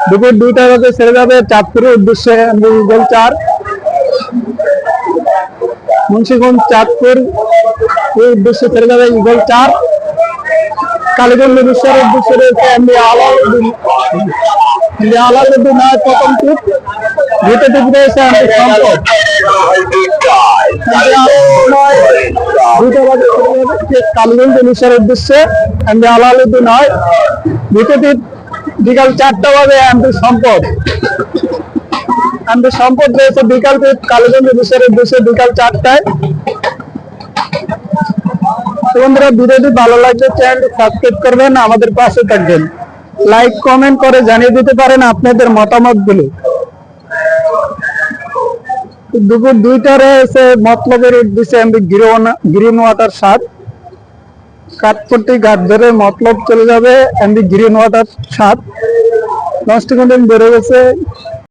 দুপুর 2টা বাজে ছেড়ে যাবে চাঁদপুরের উদ্দেশ্যে এমভি ইগল 4। মুন্সিগঞ্জ চাঁদপুর এই উদ্দেশ্যে ছেড়ে যাবে ইগল 4। কালীগঞ্জ বিশ্বের উদ্দেশ্যে রয়েছে এমভি আলাউদ্দিন। এমভি আলাউদ্দিন নয় প্রথম টিপ। দ্বিতীয় টিপ রয়েছে এমভি সম্পদ। কালীগঞ্জ বিশ্বের উদ্দেশ্যে এমভি আলাউদ্দিন নয়। দ্বিতীয় টিপ বিকাল 4টা বাজে এমভি সম্পদ। এমভি সম্পদ রয়েছে বিকাল টিপ কালীগঞ্জ বিশ্বের উদ্দেশ্যে বিকাল 4টায়। বন্ধুরা, ভিডিওটি ভালো লাগলে চ্যানেলটি সাবস্ক্রাইব করবেন, আমাদের পাশে থাকবেন। লাইক কমেন্ট করে জানিয়ে দিতে পারেন আপনাদের মতামত গুলো। দুপুর 2টায় রয়েছে মতলবের উদ্দেশ্যে এমভি গ্রিন ওয়াটার 7। কাঠপট্টি ঘাট ধরে মতলব চলে যাবে এমভি গ্রিন ওয়াটার 7। লঞ্চটি কিন্তু বেড়ে গেছে